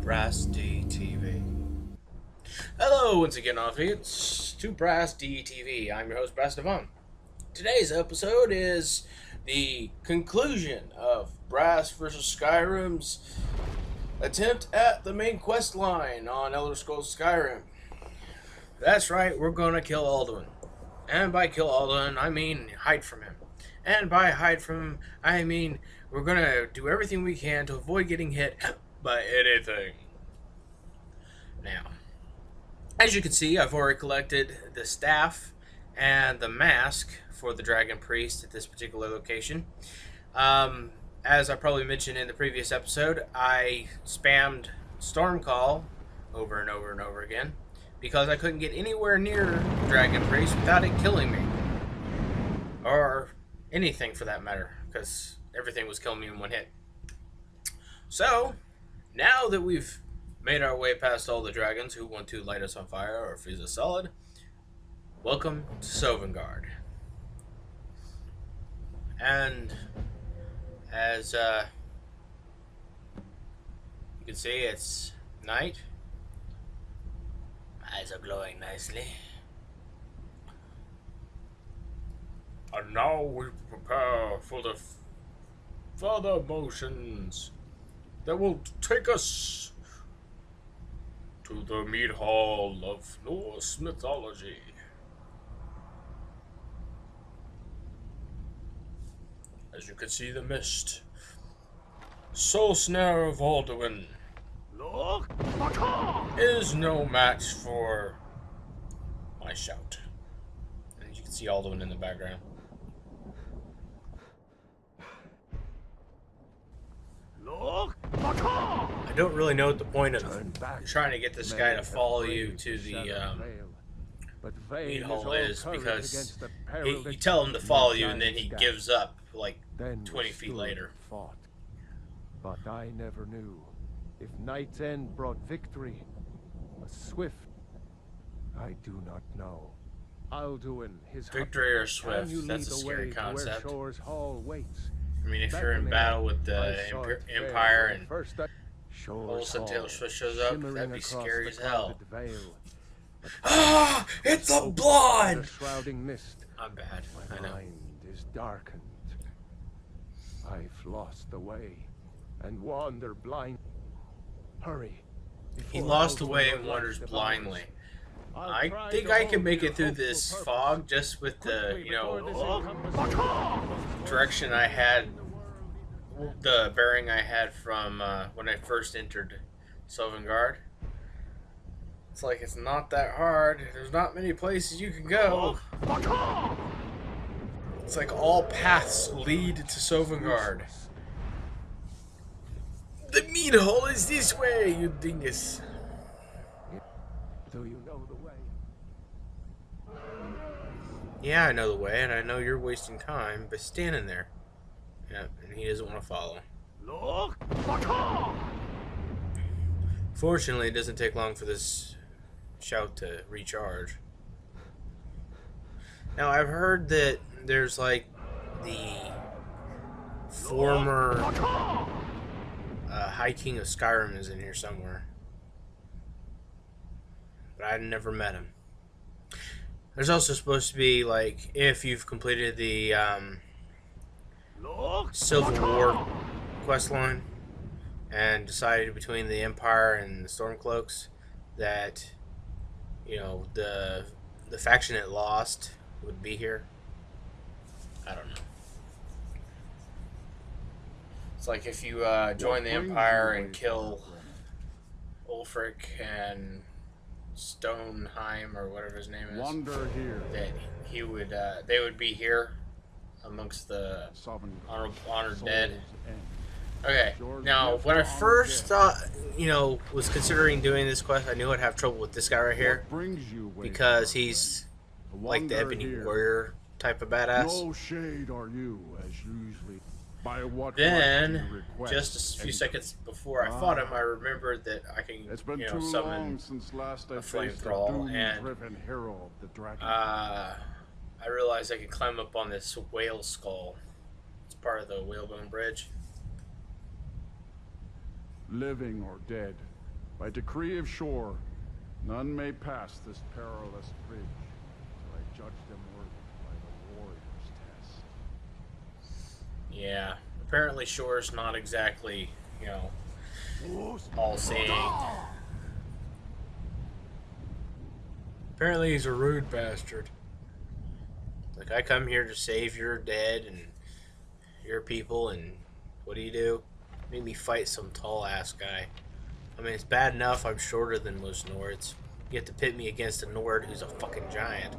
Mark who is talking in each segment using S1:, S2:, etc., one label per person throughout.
S1: Brass DTV. Hello, once again, it's to Brass DTV. I'm your host, Brass Dovan. Today's episode is the conclusion of Brass vs. Skyrim's attempt at the main quest line on Elder Scrolls Skyrim. That's right, we're gonna kill Alduin. And by kill Alduin, I mean hide from him. And by hide from him, I mean we're gonna do everything we can to avoid getting hit by anything. Now, as you can see, I've already collected the staff and the mask for the Dragon Priest at this particular location. As I probably mentioned in the previous episode, I spammed Stormcall over and over and over again because I couldn't get anywhere near the Dragon Priest without it killing me. Or anything for that matter, because everything was killing me in one hit. So, now that we've made our way past all the dragons who want to light us on fire or freeze us solid, welcome to Sovngarde. And as you can see, it's night. My eyes are glowing nicely. And now we prepare for the further motions that will take us to the mead hall of Norse mythology. As you can see, the mist. Soul Snare of Alduin is no match for my shout. And you can see Alduin in the background. I don't really know what the point of trying to get this guy to follow you to the meat hall is, because you tell him to follow you and then he gives up like 20 feet later.
S2: But I never knew if Night's End brought victory, a swift, I do not know. Alduin, his
S1: victory or swift, that's a scary concept. I mean, if you're in battle with the Empire and Olsen Tail shows up, that'd be scary as hell. Ah! It's a blood! I'm bad, I know.
S2: My mind is darkened. I've lost the way and wander blind. Hurry.
S1: He lost the way and wanders blindly. I think I can make it through this fog just with the, direction I had, the bearing I had from when I first entered Sovngarde. It's like it's not that hard. There's not many places you can go. It's like all paths lead to Sovngarde. The meat hole is this way, you dingus.
S2: Do you know the way?
S1: Yeah, I know the way, and I know you're wasting time by standing there. Yeah, and he doesn't want to follow. Fortunately, it doesn't take long for this shout to recharge. Now, I've heard that there's like the former High King of Skyrim is in here somewhere, but I never met him. There's also supposed to be, like, if you've completed the Civil War quest line and decided between the Empire and the Stormcloaks that, the faction it lost would be here. I don't know. It's like if you join the Empire and kill Ulfric and Stoneheim or whatever his name is, that he would, they would be here amongst the honored dead. Okay, now when I first thought, was considering doing this quest, I knew I'd have trouble with this guy right here because he's like the Ebony Warrior type of badass.
S2: No shade are you, as usually. By what
S1: then, just a few seconds before I fought him, I remembered that I can, summon a flame thrall, and I realized I could climb up on this whale skull. It's part of the whalebone bridge.
S2: Living or dead,
S3: By decree of Shore, none may pass this perilous bridge till I judge them worthy by the warrior's test.
S1: Yeah, apparently Shore's not exactly, you know, all-seeing. Apparently he's a rude bastard. Like, I come here to save your dead and your people, and what do? Make me fight some tall-ass guy. I mean, it's bad enough I'm shorter than most Nords. You have to pit me against a Nord who's a fucking giant.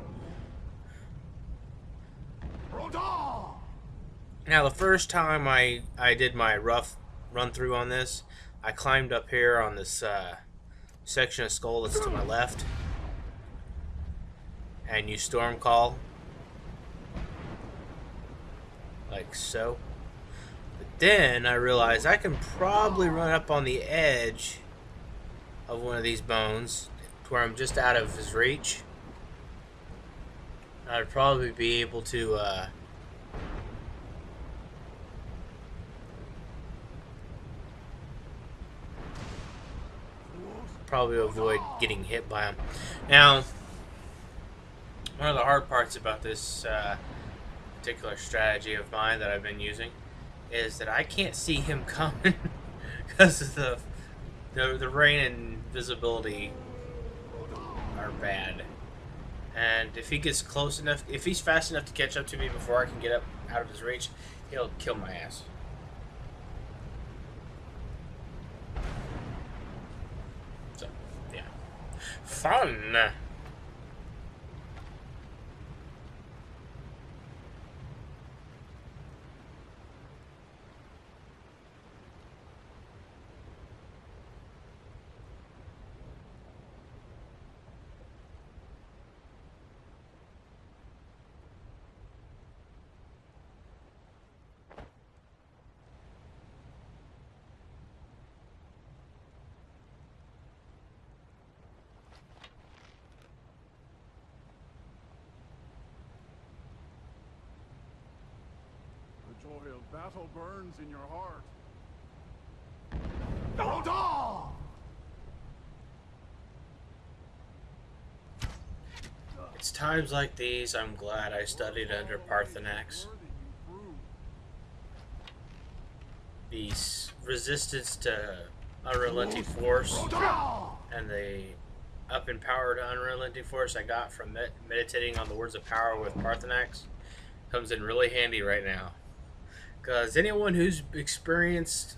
S1: Now, the first time I did my rough run-through on this, I climbed up here on this section of skull that's to my left, and you storm call, like so. But then I realized I can probably run up on the edge of one of these bones to where I'm just out of his reach. I'd probably be able to probably avoid getting hit by him. Now, one of the hard parts about this particular strategy of mine that I've been using is that I can't see him coming because of the rain and visibility are bad. And if he gets close enough, if he's fast enough to catch up to me before I can get up out of his reach, he'll kill my ass. So, yeah. Fun!
S3: The joy of battle burns in your heart.
S1: It's times like these I'm glad I studied under Parthenax. The resistance to unrelenting force and the up in power to unrelenting force I got from meditating on the words of power with Parthenax comes in really handy right now. Because anyone who's experienced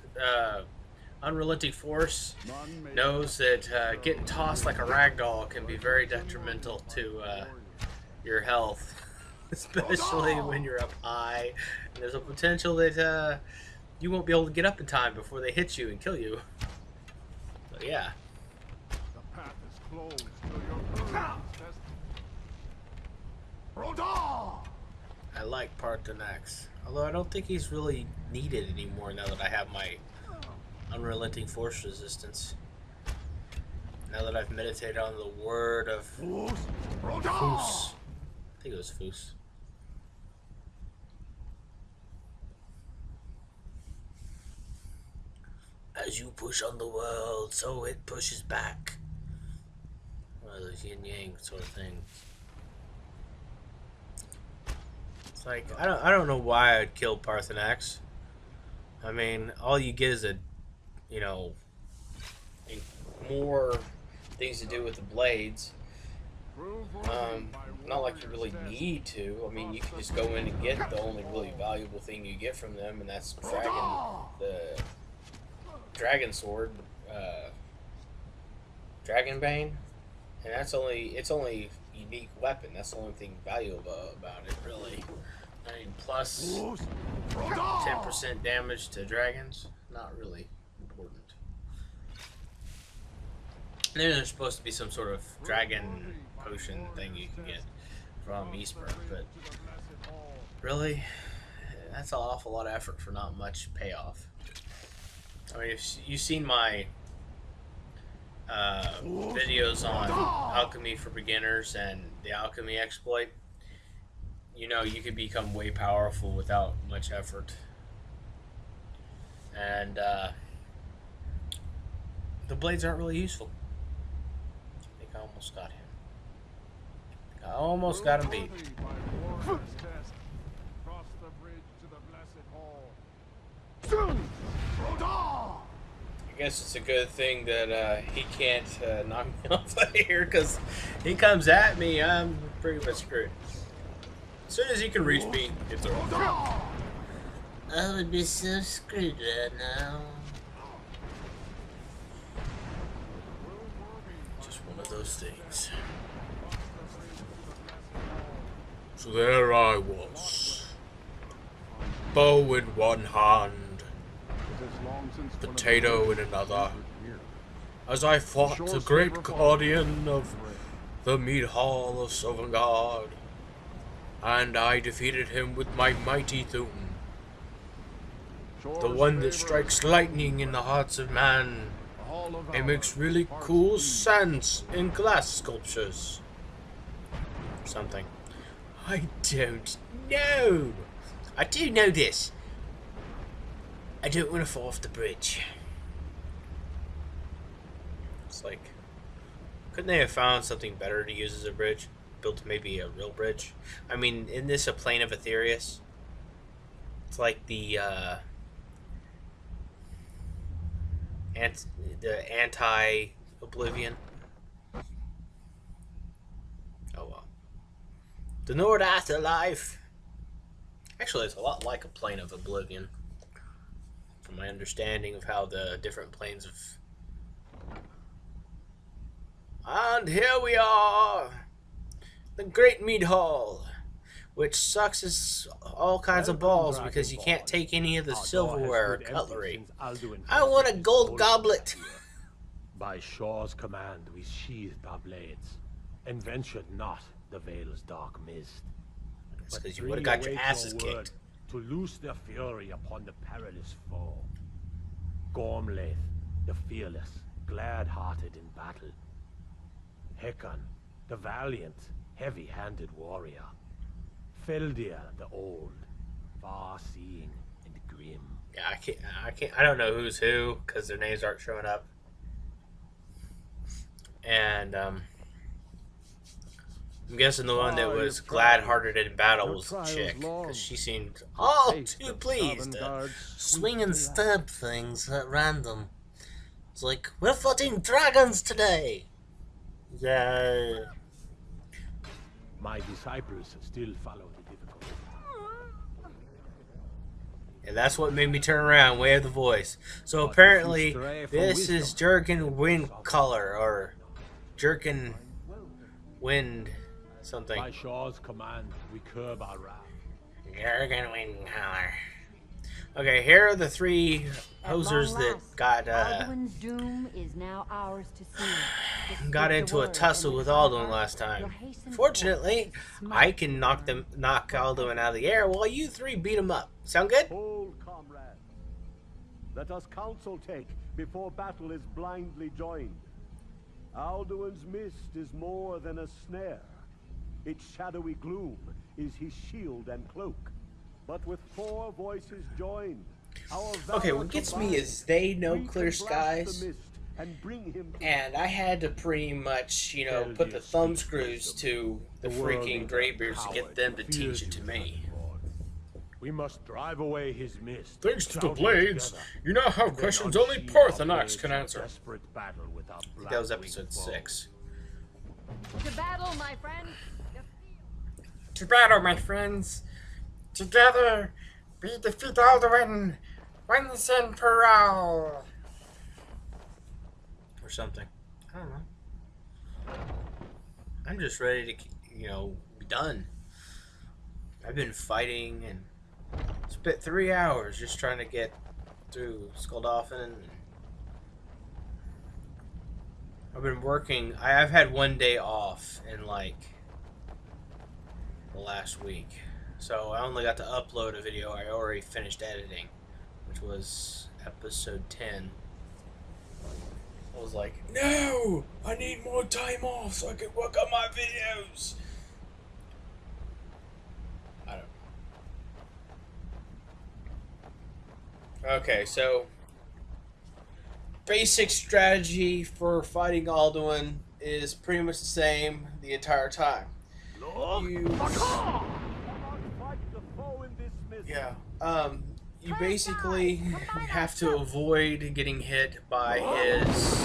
S1: unrelenting force knows that getting tossed like a ragdoll can be very detrimental to your health, especially when you're up high. And there's a potential that you won't be able to get up in time before they hit you and kill you. So yeah.
S3: The path is closed till your courage is tested.
S1: I like Parthenax, although I don't think he's really needed anymore now that I have my unrelenting force resistance. Now that I've meditated on the word of Foos. I think it was Foos. As you push on the world, so it pushes back. One of those yin yang sort of thing. It's like I don't know why I'd kill Parthenax. I mean, all you get is more things to do with the blades. Not like you really need to. I mean, you can just go in and get the only really valuable thing you get from them, and that's the dragon sword, Dragonbane, and it's only unique weapon. That's the only thing valuable about it, really. I mean, plus 10% damage to dragons, not really important. And then there's supposed to be some sort of dragon potion thing you can get from Eastburn, but really, that's an awful lot of effort for not much payoff. I mean, if you've seen my videos on alchemy for beginners and the alchemy exploit, you know you can become way powerful without much effort. And the blades aren't really useful. I think I almost got him. I almost got him beat.
S3: Worthy by warrior's test. Cross the bridge to the blessed hall.
S1: I guess it's a good thing that he can't knock me off of here, because he comes at me, I'm pretty much screwed. As soon as he can reach me, it's over. I would be so screwed right now. Just one of those things. So there I was, bow in one hand, potato in another, as I fought the great guardian of the mead hall of Sovngarde, and I defeated him with my mighty Thum, the one that strikes lightning in the hearts of man and makes really cool sense in glass sculptures. Something. I don't know. I do know this. I don't want to fall off the bridge. It's like, couldn't they have found something better to use as a bridge? Built maybe a real bridge? I mean, isn't this a plane of Aetherius? It's like the anti-Oblivion. Oh well. The Nord Afterlife. Actually, it's a lot like a plane of Oblivion, from my understanding of how the different planes of. And here we are, the Great Mead Hall, which sucks as all kinds of balls because you can't take any of the silverware or cutlery. I want a gold goblet.
S2: By Shaw's command, we sheathed our blades, and ventured not the Vale's dark mist.
S1: That's because you would have got your asses kicked.
S2: To loose their fury upon the perilous foe. Gormlaith, the fearless, glad-hearted in battle. Hecon, the valiant, heavy-handed warrior. Feldir, the old, far-seeing and grim.
S1: Yeah, I don't know who's who because their names aren't showing up. And I'm guessing the one that was glad-hearted in battle was the chick, because she seemed too pleased to swing and stab things at random. It's like, we're fighting dragons today! Yay!
S2: My disciples still follow the difficult.
S1: And that's what made me turn around, wave the voice. So apparently, this is Jurgen Windcaller, or Jurgen Wind something.
S2: By Shaw's command, we curb our wrath.
S1: Jurgen Windcaller. Okay, here are the three hosers that got
S4: Alduin's doom is now ours to see.
S1: got into a tussle with Alduin last time. Fortunately, I can knock Alduin out of the air while you three beat him up. Sound good?
S5: Hold, comrades. Let us counsel take before battle is blindly joined. Alduin's mist is more than a snare. Its shadowy gloom is his shield and cloak. But with four voices joined, our
S1: okay, what gets me is they know clear skies, and I had to pretty much, you know, put the thumb screws to the freaking Greybeards to get them to teach it to me.
S2: We must drive away his mist.
S1: Thanks to the blades, you now have questions only Parthenax can answer. That was episode 6.
S4: To battle, my friends!
S1: To battle, my friends! Together, we defeat Alduin once and for all! Or something. I don't know. I'm just ready to, you know, be done. I've been fighting and spent 3 hours just trying to get through Skuldolphin. I've been working. I've had 1 day off in like the last week, so I only got to upload a video I already finished editing, which was episode 10. I was like, no, I need more time off so I can work on my videos. I don't know. Okay, so basic strategy for fighting Alduin is pretty much the same the entire time. You basically have to avoid getting hit by his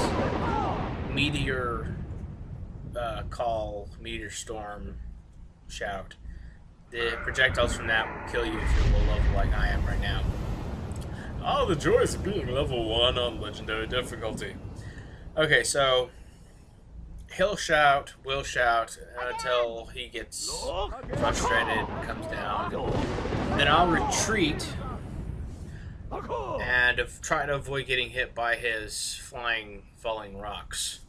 S1: meteor meteor storm shout. The projectiles from that will kill you if you're low level like I am right now. Oh, the joys of being level 1 on legendary difficulty. Okay, so will shout until he gets frustrated and comes down. Then I'll retreat and try to avoid getting hit by his falling rocks.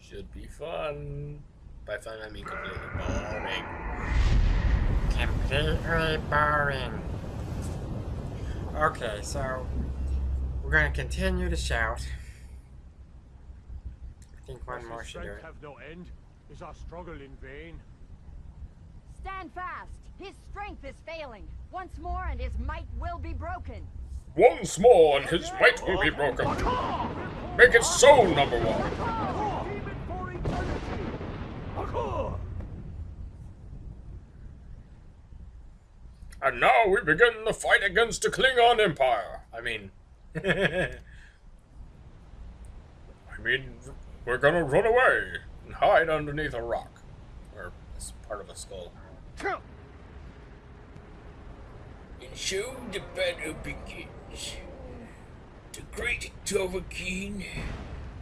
S1: Should be fun. By fun, I mean completely boring.
S6: Completely boring. Okay, so we're gonna continue to shout. I think one more should do it.
S2: Have no end? Is our struggle in vain?
S4: Stand fast. His strength is failing. Once more and his might will be broken.
S1: Once more and his might will be broken. Make it so, number 1. And now we begin the fight against the Klingon Empire. We're gonna run away and hide underneath a rock. Or as part of a skull. And so the battle begins. The great Dovah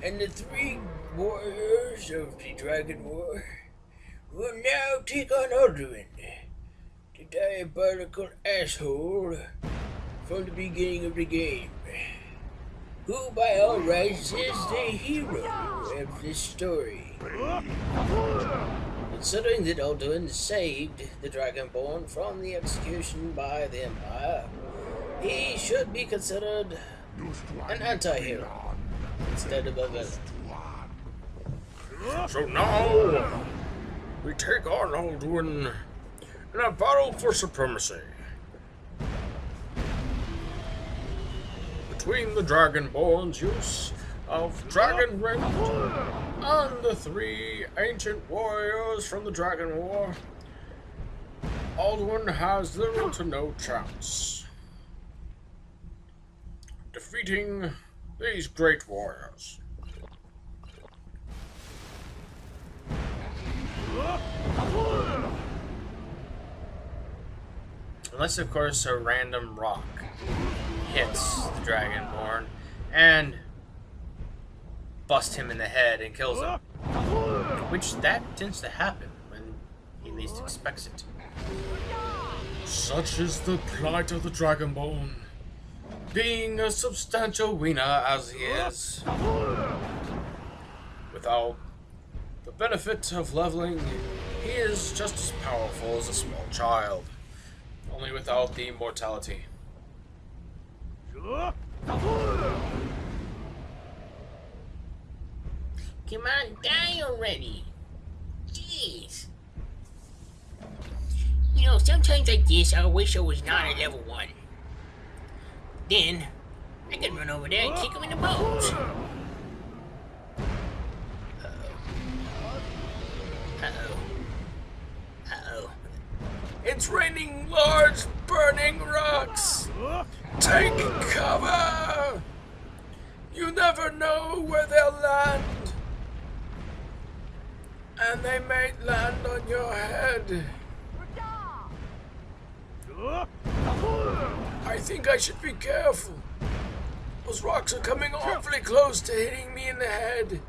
S1: and the 3 warriors of the Dragon War will now take on Alduin, the diabolical asshole from the beginning of the game, who by all rights is the hero of this story. Considering that Alduin saved the Dragonborn from the execution by the Empire, he should be considered an anti-hero instead of a villain. So now, we take on Alduin in a battle for supremacy between the Dragonborn's use of Dragon Ring and the 3 ancient warriors from the Dragon War. Alduin has little to no chance defeating these great warriors. Unless, of course, a random rock hits the Dragonborn and busts him in the head and kills him. Which, that tends to happen when he least expects it. Such is the plight of the Dragonborn, being a substantial wiener as he is. Without the benefit of leveling, he is just as powerful as a small child, only without the immortality. Come on, die already. Jeez. You know, sometimes like this, I wish I was not at level 1. Then, I could run over there and kick him in the balls. Uh-oh. It's raining large, burning rocks. Take cover. You never know where they'll land. And they may land on your head. I think I should be careful. Those rocks are coming awfully close to hitting me in the head.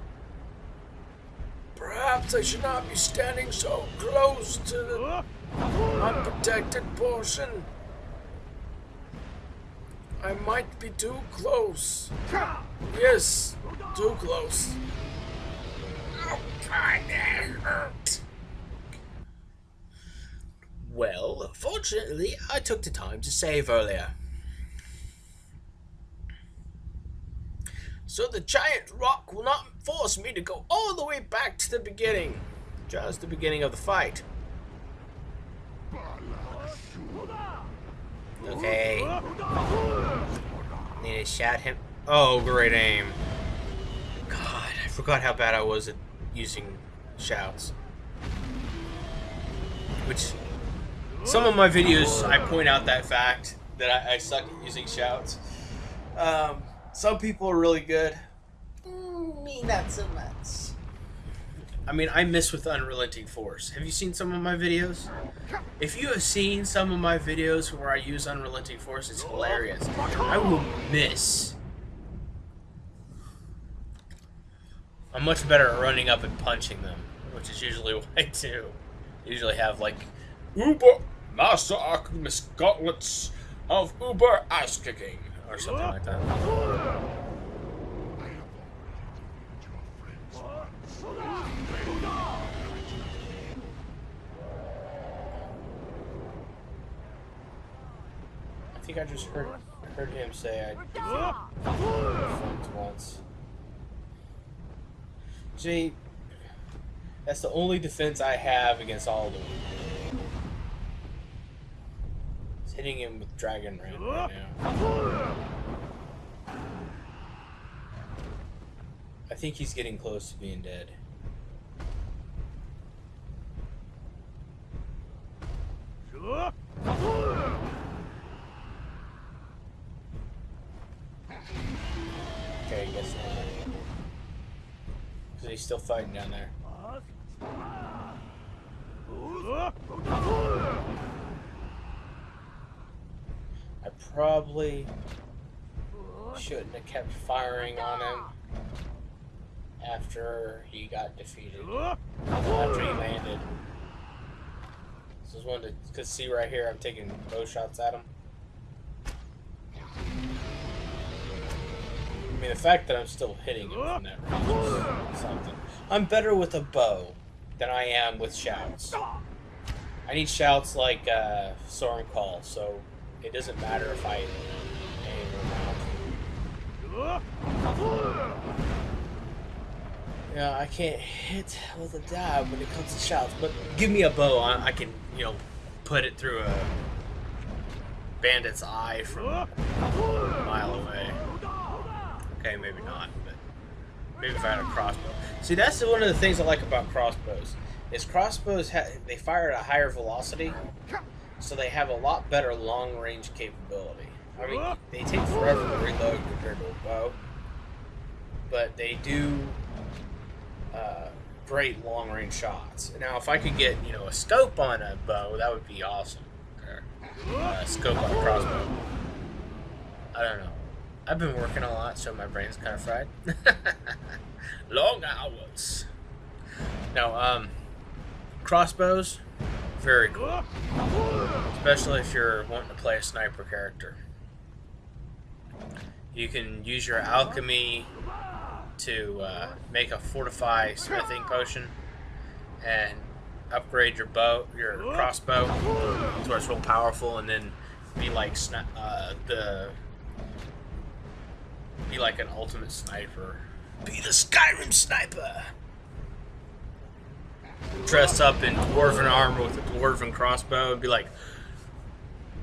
S1: Perhaps I should not be standing so close to the unprotected portion. I might be too close. Yes, too close. Oh, God, that hurt. Well, fortunately, I took the time to save earlier. So the giant rock will not force me to go all the way back to the beginning. Just the beginning of the fight. Okay. Need to shout him. Oh, great aim. forgot how bad I was at using shouts. Which, some of my videos, I point out that fact, that I suck at using shouts. Some people are really good. Me, not so much. I mean, I miss with Unrelenting Force. Have you seen some of my videos? If you have seen some of my videos where I use Unrelenting Force, it's hilarious. I will miss. I'm much better at running up and punching them, which is usually what I do. I usually have, like, Uber Master Alchemist Gauntlets of Uber Ass Kicking, or something like that. I think I just heard him say I defeated once. See, that's the only defense I have against Alduin. It's hitting him with Dragon Ram right now. I think he's getting close to being dead. Okay, I guess not. Because he's still fighting down there. I probably shouldn't have kept firing on him after he got defeated. After he landed. This is one to, because see right here, I'm taking bow shots at him. I mean, the fact that I'm still hitting him from that range is something. I'm better with a bow than I am with shouts. I need shouts like Soren Call, so it doesn't matter if I aim or not. Yeah, I can't hit with a dab when it comes to shouts, but give me a bow, I can, you know, put it through a bandit's eye from a mile away. Okay, maybe not, but maybe if I had a crossbow. See, that's one of the things I like about crossbows. Is crossbows, they fire at a higher velocity, so they have a lot better long-range capability. I mean, they take forever to reload compared to a bow, but they do great long-range shots. Now, if I could get, you know, a scope on a bow, that would be awesome. Or scope on a crossbow. I don't know. I've been working a lot, so my brain's kind of fried. Long hours. Now, crossbows, very cool. Especially if you're wanting to play a sniper character. You can use your alchemy to make a fortify smithing potion and upgrade your bow, your crossbow, so it's real powerful, and then be like be like an ultimate sniper. Be the Skyrim sniper. Dress up in dwarven armor with a dwarven crossbow and be like,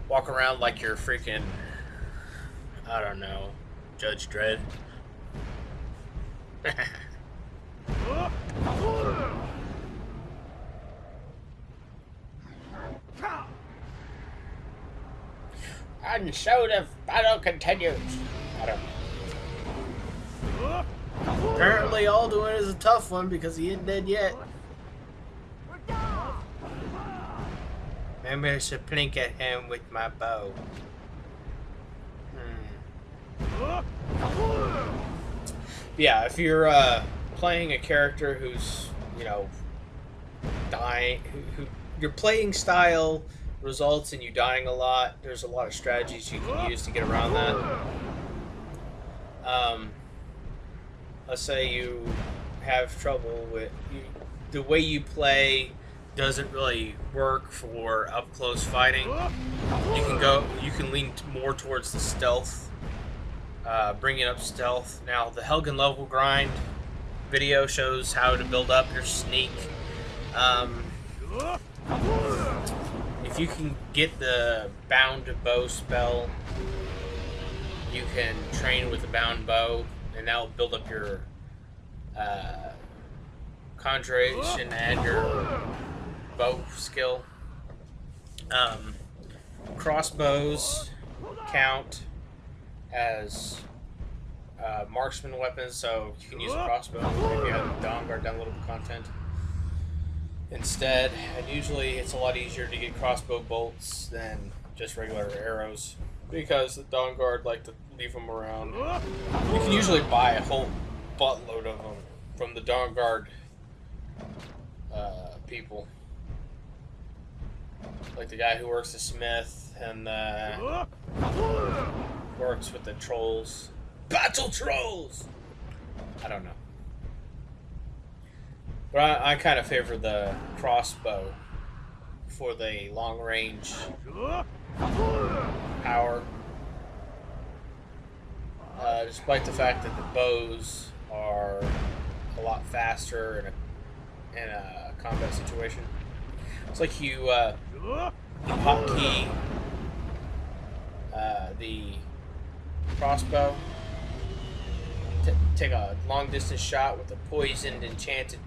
S1: walk around like you're freaking, I don't know, Judge Dredd. And so the battle continues. I don't know. Apparently Alduin is a tough one because he ain't dead yet. Maybe I should plink at him with my bow. Yeah, if you're playing a character who's, you know, dying, who your playing style results in you dying a lot, there's a lot of strategies you can use to get around that. Let's say you have trouble with the way you play doesn't really work for up close fighting. You can lean more towards the stealth, bringing up stealth. Now the Helgen level grind video shows how to build up your sneak. If you can get the bound bow spell, you can train with the bound bow, and that'll build up your conjuration and your bow skill. Crossbows count as marksman weapons, so you can use a crossbow if you have Dawnguard downloadable content instead. And usually it's a lot easier to get crossbow bolts than just regular arrows because the Dawnguard like to leave them around. You can usually buy a whole buttload of them from the Dawnguard people. Like the guy who works the smith and works with the trolls. Battle trolls! I don't know. But I kind of favor the crossbow for the long range power. Despite the fact that the bows are a lot faster in a combat situation. It's like you hotkey the crossbow, take a long distance shot with a poisoned enchanted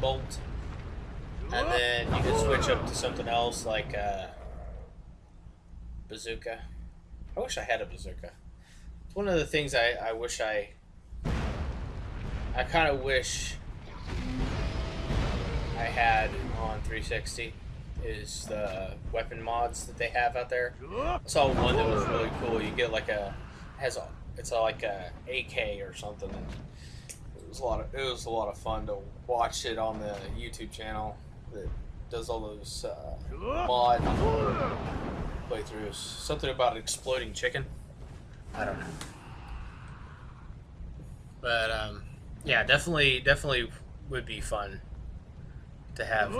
S1: bolt, and then you can switch up to something else like a bazooka. I wish I had a bazooka. It's one of the things I wish I kind of wish I had on 360 is the weapon mods that they have out there. I saw one that was really cool. You get like it's like a AK or something. And it was a lot of fun to watch it on the YouTube channel that does all those mod playthroughs. Something about exploding chicken. I don't know. But yeah, definitely would be fun to have.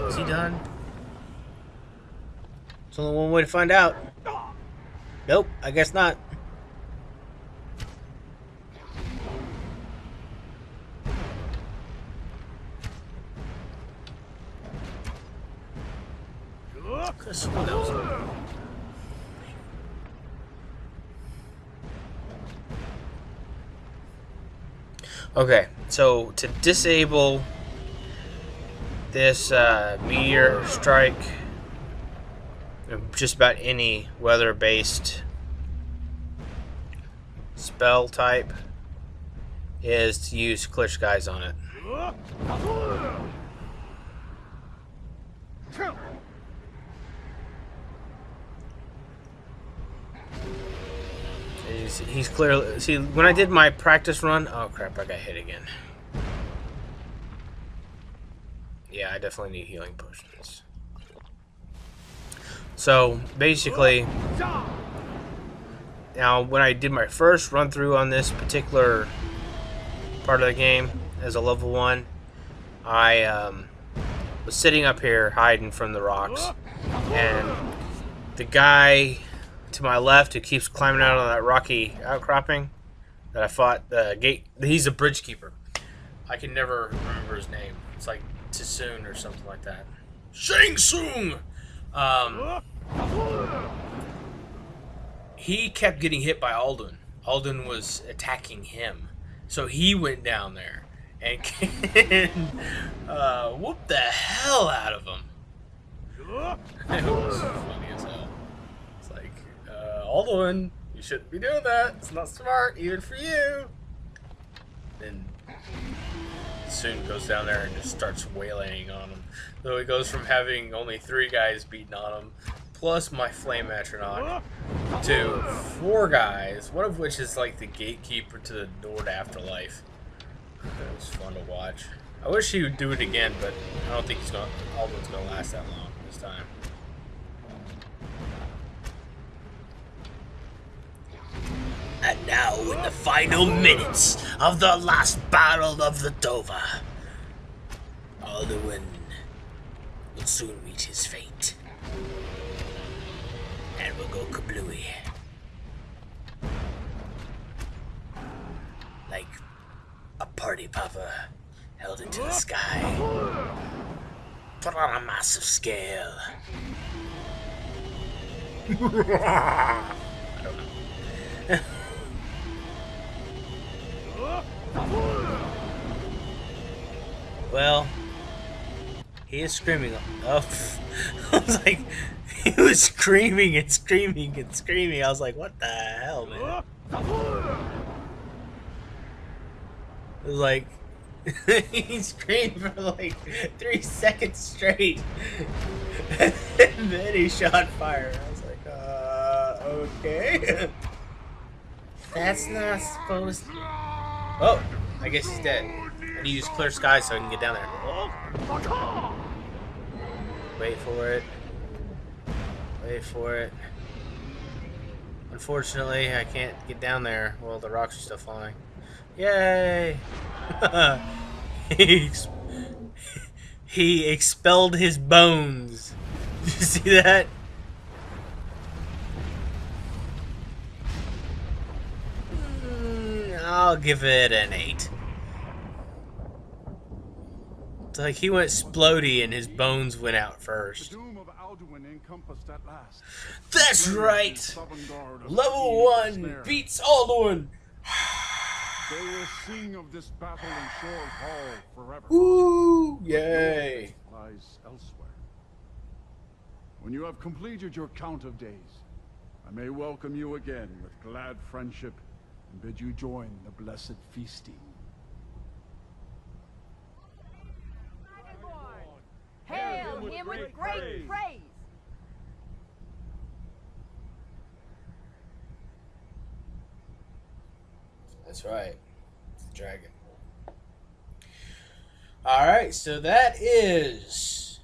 S1: Is he done? There's only one way to find out. Nope, I guess not. Okay, so to disable this meteor strike, just about any weather-based spell type, is to use Clear Skies on it. He's clearly... See, when I did my practice run... Oh, crap, I got hit again. Yeah, I definitely need healing potions. So, basically... Now, when I did my first run-through on this particular part of the game, as a level 1, I was sitting up here, hiding from the rocks, and the guy to my left who keeps climbing out on that rocky outcropping that I fought, the gate, he's a bridge keeper. I can never remember his name. It's like Tsun or something like that. Shang Tsung! He kept getting hit by Alduin. Alduin was attacking him. So he went down there and whooped the hell out of him. It was funny as hell. It's like, Alduin, you shouldn't be doing that. It's not smart, even for you. Then soon goes down there and just starts waylaying on him. So he goes from having only 3 guys beating on him, plus my flame atronach, to 4 guys, one of which is like the gatekeeper to the door to afterlife. It was fun to watch. I wish he would do it again, but I don't think Alduin's gonna last that long this time. And now, in the final minutes of the last battle of the Dovah, Alduin will soon reach his fate. And we'll go kablooey. Like a party popper held into the sky. Put on a massive scale. I don't know. Well, he is screaming. Oh, I was like, he was screaming and screaming and screaming. I was like, what the hell, man? It was like, he screamed for like 3 seconds straight. And then he shot fire. I was like, okay. That's not supposed to... Oh, I guess he's dead. I need to use clear sky so I can get down there. Wait for it. Wait for it. Unfortunately, I can't get down there. Well, the rocks are still falling. Yay! He expelled his bones. Did you see that? I'll give it an 8. It's like he went splody and his bones went out first.
S3: The doom of Alduin encompassed at last.
S1: That's right! Level 1 beats Alduin!
S3: They will sing of this battle in Shore Hall forever.
S1: Woo! Yay!
S3: Lies elsewhere. When you have completed your count of days, I may welcome you again with glad friendship and bid you join the blessed feasting.
S4: Hail him with great praise!
S1: That's right. It's the dragon. Alright, so that is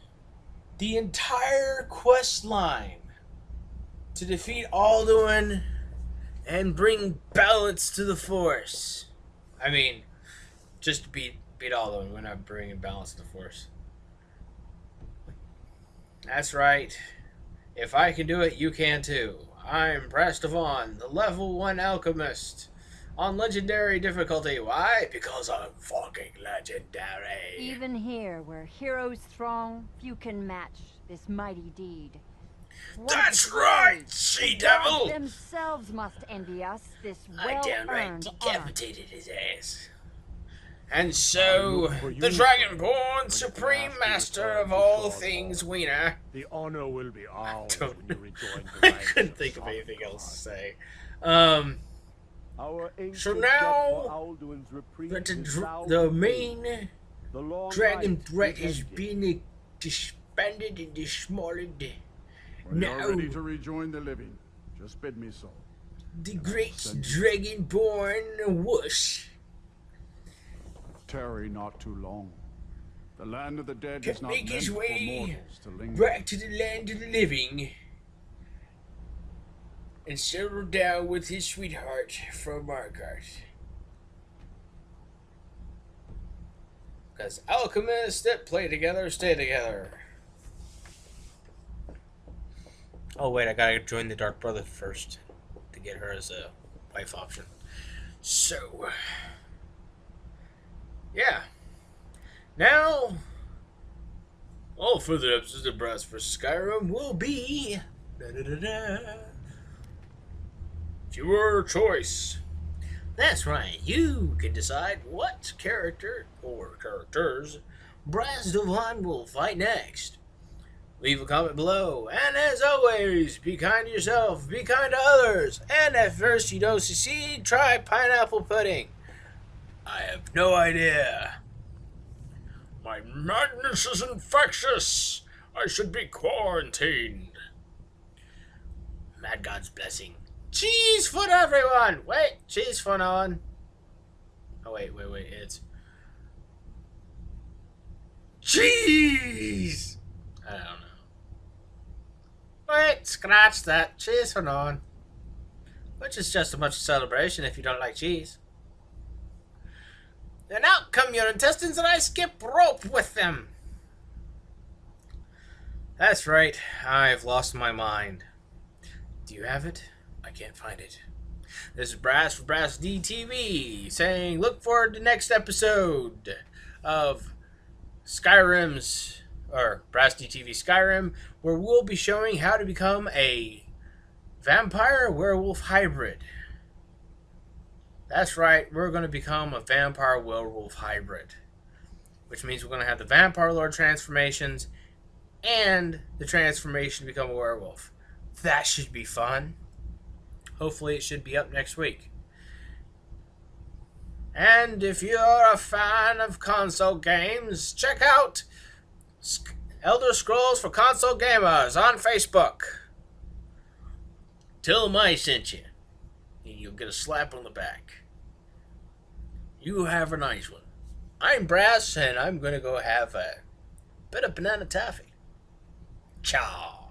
S1: the entire quest line to defeat Alduin and bring balance to the Force. I mean, just to beat Alduin, we're not bringing balance to the Force. That's right. If I can do it, you can too. I'm Dovan, the level 1 Alchemist. On legendary difficulty. Why? Because I'm fucking legendary.
S4: Even here, where heroes throng, few can match this mighty deed.
S1: That's right, she-devil!
S4: Themselves must envy us this
S1: I downright
S4: well-earned honor.
S1: decapitated his ass. And so, the Dragonborn, Supreme Master of all things Wiener.
S2: The honor will be ours when you rejoin the
S1: I
S2: ranks
S1: couldn't
S2: of
S1: think of anything else to say.
S5: Our
S1: So
S5: ancient
S1: now,
S5: debt for Alduin's reprieve is now
S1: the
S5: complete.
S1: main
S5: The long
S1: Dragon
S5: night
S1: threat
S5: is
S1: has
S5: ended.
S1: been disbanded and dismembered.
S3: When you are
S1: Now,
S3: ready to rejoin the living, just bid me so.
S1: the great Dragonborn whoosh.
S3: Tarry not too long. The land of the dead
S1: Can
S3: is not
S1: make
S3: meant
S1: his
S3: for
S1: way
S3: mortals to linger.
S1: back to the land of the living and settle down with his sweetheart from Margard. Because alchemists that play together stay together. Oh wait, I gotta join the Dark Brother first to get her as a wife option. So, yeah. Now, all further episodes of Brass for Skyrim will be your choice. That's right, you can decide what character or characters Brass Dovan will fight next. Leave a comment below, and as always, be kind to yourself, be kind to others, and if first you don't succeed, try pineapple pudding. I have no idea. My madness is infectious. I should be quarantined. Mad God's blessing. Cheese for everyone! Wait, cheese for no one. Oh, wait, it's... Cheese! I don't know. Wait, scratch that. Cheese for no one. Which is just a much celebration if you don't like cheese. And out come your intestines and I skip rope with them. That's right, I've lost my mind. Do you have it? I can't find it. This is Brass for Brass DTV saying look forward to next episode of Skyrim's, or Brass DTV Skyrim, where we'll be showing how to become a vampire werewolf hybrid. That's right, we're going to become a vampire werewolf hybrid. which means we're going to have the Vampire Lord transformations and the transformation to become a werewolf. That should be fun. Hopefully it should be up next week. And if you're a fan of console games, check out Elder Scrolls for Console Gamers on Facebook. Tell them I sent you, and you'll get a slap on the back. You have a nice one. I'm Brass, and I'm going to go have a bit of banana toffee. Ciao.